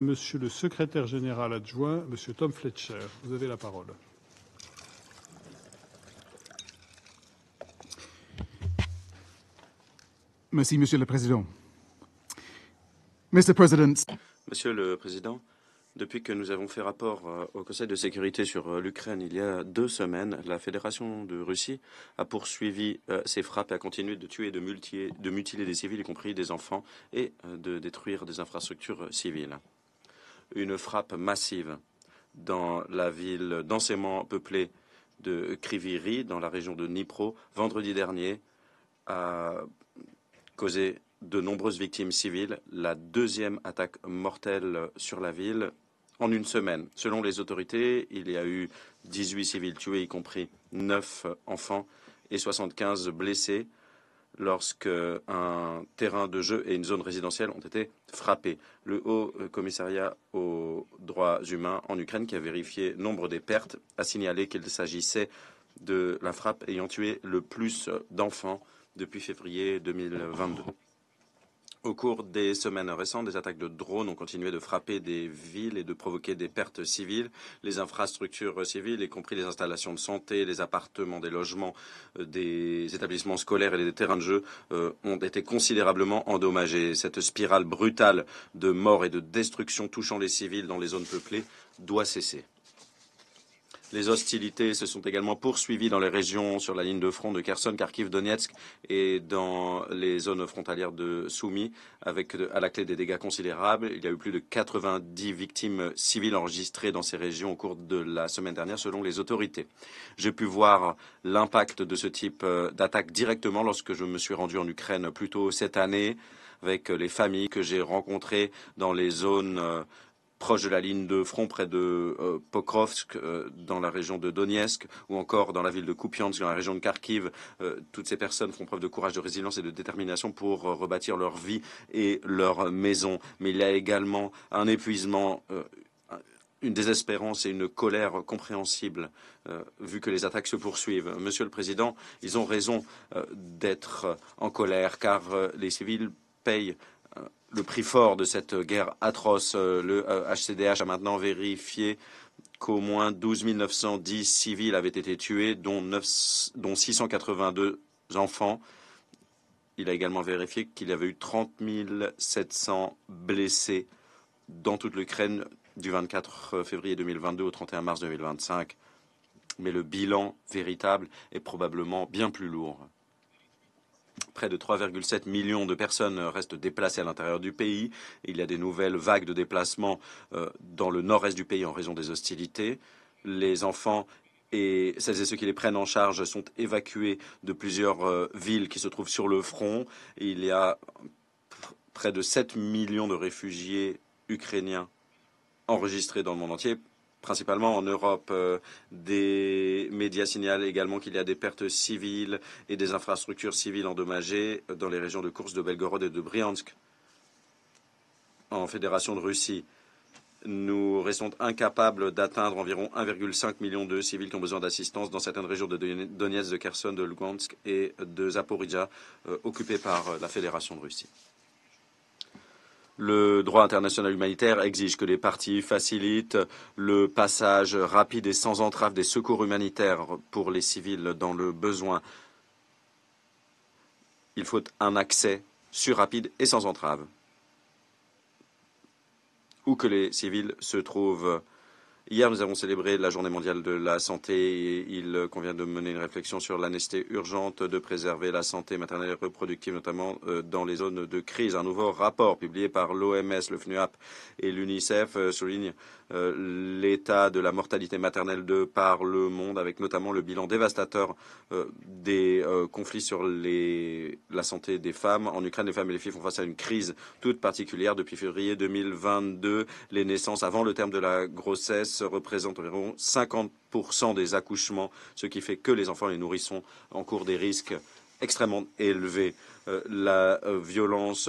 Monsieur le secrétaire général adjoint, Monsieur Tom Fletcher, vous avez la parole. Merci, Monsieur le Président. Mr. President. Monsieur le Président, depuis que nous avons fait rapport au Conseil de sécurité sur l'Ukraine il y a 2 semaines, la Fédération de Russie a poursuivi ses frappes et a continué de tuer et de mutiler des civils, y compris des enfants, et de détruire des infrastructures civiles. Une frappe massive dans la ville densément peuplée de Kryvyi, dans la région de Dnipro, vendredi dernier, a causé de nombreuses victimes civiles, la 2e attaque mortelle sur la ville en une semaine. Selon les autorités, il y a eu 18 civils tués, y compris 9 enfants, et 75 blessés lorsque un terrain de jeu et une zone résidentielle ont été frappés. Le Haut Commissariat aux droits humains en Ukraine, qui a vérifié nombre des pertes, a signalé qu'il s'agissait de la frappe ayant tué le plus d'enfants depuis février 2022. Au cours des semaines récentes, des attaques de drones ont continué de frapper des villes et de provoquer des pertes civiles. Les infrastructures civiles, y compris les installations de santé, les appartements, des logements, des établissements scolaires et des terrains de jeu, ont été considérablement endommagés. Cette spirale brutale de mort et de destruction touchant les civils dans les zones peuplées doit cesser. Les hostilités se sont également poursuivies dans les régions sur la ligne de front de Kherson, Kharkiv, Donetsk et dans les zones frontalières de Soumy, avec à la clé des dégâts considérables. Il y a eu plus de 90 victimes civiles enregistrées dans ces régions au cours de la semaine dernière, selon les autorités. J'ai pu voir l'impact de ce type d'attaque directement lorsque je me suis rendu en Ukraine plus tôt cette année, avec les familles que j'ai rencontrées dans les zones proche de la ligne de front, près de Pokrovsk, dans la région de Donetsk, ou encore dans la ville de Kupiansk, dans la région de Kharkiv. Toutes ces personnes font preuve de courage, de résilience et de détermination pour rebâtir leur vie et leur maison. Mais il y a également un épuisement, une désespérance et une colère compréhensible, vu que les attaques se poursuivent. Monsieur le Président, ils ont raison d'être en colère, car les civils payent le prix fort de cette guerre atroce. Le HCDH a maintenant vérifié qu'au moins 12 910 civils avaient été tués, dont 682 enfants. Il a également vérifié qu'il y avait eu 30 700 blessés dans toute l'Ukraine du 24 février 2022 au 31 mars 2025. Mais le bilan véritable est probablement bien plus lourd. Près de 3,7 millions de personnes restent déplacées à l'intérieur du pays. Il y a des nouvelles vagues de déplacements dans le nord-est du pays en raison des hostilités. Les enfants et celles et ceux qui les prennent en charge sont évacués de plusieurs villes qui se trouvent sur le front. Il y a près de 7 millions de réfugiés ukrainiens enregistrés dans le monde entier, principalement en Europe. Des médias signalent également qu'il y a des pertes civiles et des infrastructures civiles endommagées dans les régions de Koursk, de Belgorod et de Bryansk, en Fédération de Russie. Nous restons incapables d'atteindre environ 1,5 million de civils qui ont besoin d'assistance dans certaines régions de Donetsk, de Kherson, de Lugansk et de Zaporizhzhia, occupées par la Fédération de Russie. Le droit international humanitaire exige que les parties facilitent le passage rapide et sans entrave des secours humanitaires pour les civils dans le besoin. Il faut un accès sûr, rapide et sans entrave, où que les civils se trouvent. Hier, nous avons célébré la Journée mondiale de la santé et il convient de mener une réflexion sur la nécessité urgente de préserver la santé maternelle et reproductive, notamment dans les zones de crise. Un nouveau rapport publié par l'OMS, le FNUAP et l'UNICEF souligne l'état de la mortalité maternelle de par le monde, avec notamment le bilan dévastateur des conflits sur la santé des femmes. En Ukraine, les femmes et les filles font face à une crise toute particulière. Depuis février 2022, les naissances avant le terme de la grossesse représentent environ 50% des accouchements, ce qui fait que les enfants et les nourrissons encourent des risques extrêmement élevés. La violence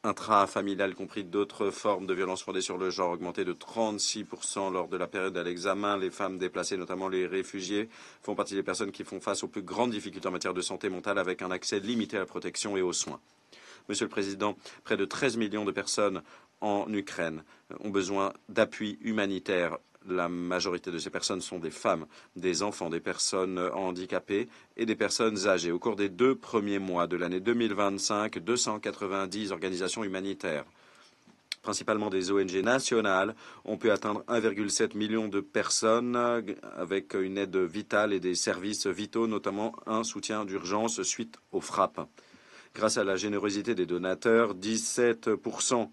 intrafamiliale, y compris d'autres formes de violence fondées sur le genre, augmenté de 36% lors de la période à l'examen. Les femmes déplacées, notamment les réfugiés, font partie des personnes qui font face aux plus grandes difficultés en matière de santé mentale, avec un accès limité à la protection et aux soins. Monsieur le Président, près de 13 millions de personnes en Ukraine ont besoin d'appui humanitaire. La majorité de ces personnes sont des femmes, des enfants, des personnes handicapées et des personnes âgées. Au cours des 2 premiers mois de l'année 2025, 290 organisations humanitaires, principalement des ONG nationales, ont pu atteindre 1,7 million de personnes avec une aide vitale et des services vitaux, notamment un soutien d'urgence suite aux frappes. Grâce à la générosité des donateurs, 17%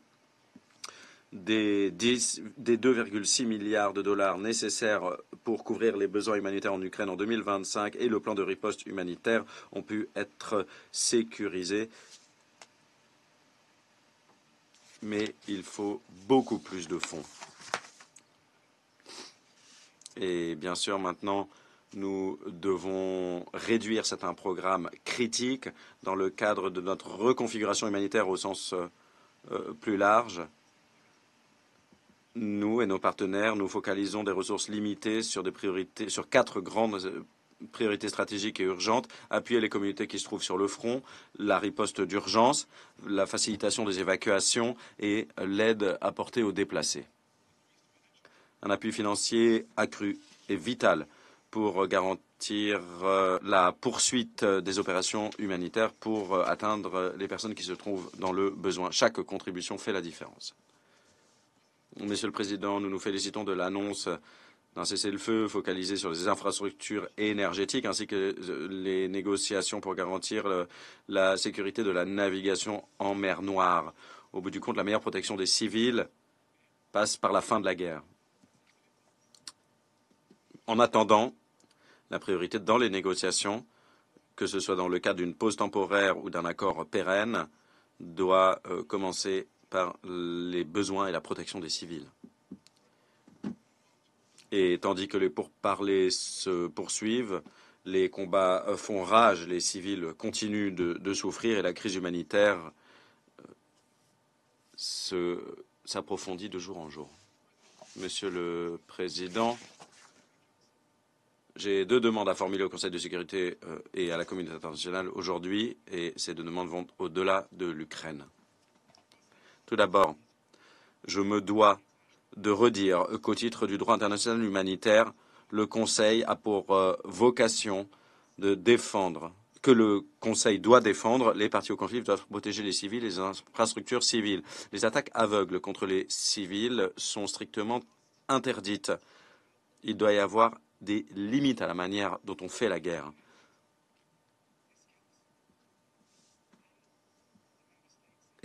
des 2,6 milliards de dollars nécessaires pour couvrir les besoins humanitaires en Ukraine en 2025 et le plan de riposte humanitaire ont pu être sécurisés. Mais il faut beaucoup plus de fonds. Et bien sûr, maintenant, nous devons réduire certains programmes critiques dans le cadre de notre reconfiguration humanitaire au sens plus large. Nous et nos partenaires, nous focalisons des ressources limitées sur des priorités, sur 4 grandes priorités stratégiques et urgentes: appuyer les communautés qui se trouvent sur le front, la riposte d'urgence, la facilitation des évacuations et l'aide apportée aux déplacés. Un appui financier accru est vital pour garantir la poursuite des opérations humanitaires pour atteindre les personnes qui se trouvent dans le besoin. Chaque contribution fait la différence. Monsieur le Président, nous nous félicitons de l'annonce d'un cessez-le-feu focalisé sur les infrastructures énergétiques ainsi que les négociations pour garantir la sécurité de la navigation en mer Noire. Au bout du compte, la meilleure protection des civils passe par la fin de la guerre. En attendant, la priorité dans les négociations, que ce soit dans le cadre d'une pause temporaire ou d'un accord pérenne, doit commencer par les besoins et la protection des civils. Et tandis que les pourparlers se poursuivent, les combats font rage, les civils continuent de souffrir et la crise humanitaire s'approfondit de jour en jour. Monsieur le Président, j'ai 2 demandes à formuler au Conseil de sécurité et à la communauté internationale aujourd'hui, et ces 2 demandes vont au-delà de l'Ukraine. Tout d'abord, je me dois de redire qu'au titre du droit international humanitaire, le Conseil a pour vocation de défendre, que le Conseil doit défendre, les parties au conflit doivent protéger les civils et les infrastructures civiles. Les attaques aveugles contre les civils sont strictement interdites. Il doit y avoir des limites à la manière dont on fait la guerre.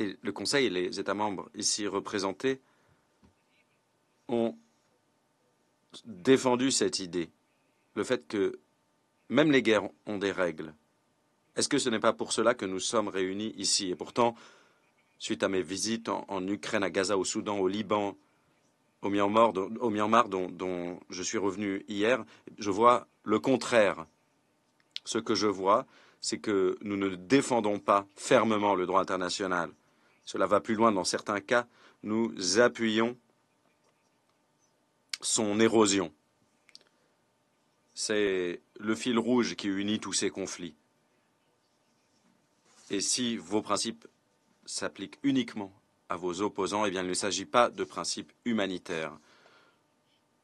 Et le Conseil et les États membres ici représentés ont défendu cette idée, le fait que même les guerres ont des règles. Est-ce que ce n'est pas pour cela que nous sommes réunis ici? Et pourtant, suite à mes visites en Ukraine, à Gaza, au Soudan, au Liban, au Myanmar, dont je suis revenu hier, je vois le contraire. Ce que je vois, c'est que nous ne défendons pas fermement le droit international. Cela va plus loin. Dans certains cas, nous appuyons son érosion. C'est le fil rouge qui unit tous ces conflits. Et si vos principes s'appliquent uniquement à vos opposants, eh bien, il ne s'agit pas de principes humanitaires.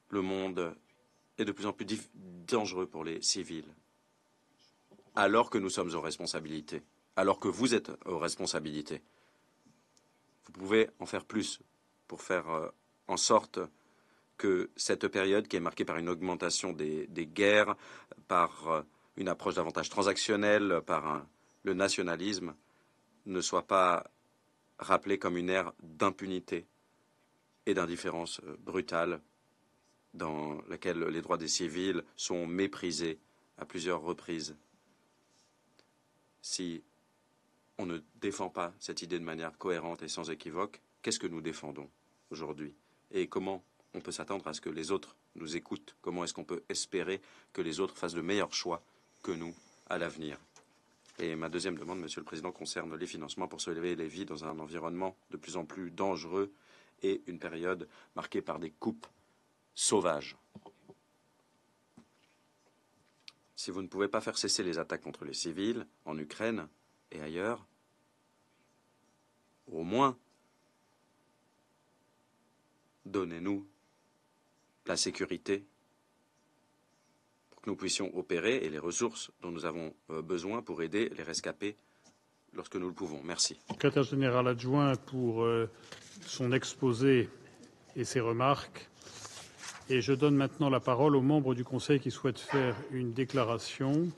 Le monde est de plus en plus dangereux pour les civils. Alors que nous sommes aux responsabilités, alors que vous êtes aux responsabilités. Vous pouvez en faire plus pour faire en sorte que cette période, qui est marquée par une augmentation des guerres, par une approche davantage transactionnelle, par le nationalisme, ne soit pas rappelée comme une ère d'impunité et d'indifférence brutale dans laquelle les droits des civils sont méprisés à plusieurs reprises. Si on ne défend pas cette idée de manière cohérente et sans équivoque, qu'est-ce que nous défendons aujourd'hui? Et comment on peut s'attendre à ce que les autres nous écoutent? Comment est-ce qu'on peut espérer que les autres fassent de meilleurs choix que nous à l'avenir? Et ma deuxième demande, Monsieur le Président, concerne les financements pour sauver les vies dans un environnement de plus en plus dangereux et une période marquée par des coupes sauvages. Si vous ne pouvez pas faire cesser les attaques contre les civils en Ukraine et ailleurs, au moins, donnez-nous la sécurité pour que nous puissions opérer et les ressources dont nous avons besoin pour aider les rescapés lorsque nous le pouvons. Merci. Secrétaire général adjoint pour son exposé et ses remarques. Et je donne maintenant la parole aux membres du Conseil qui souhaitent faire une déclaration.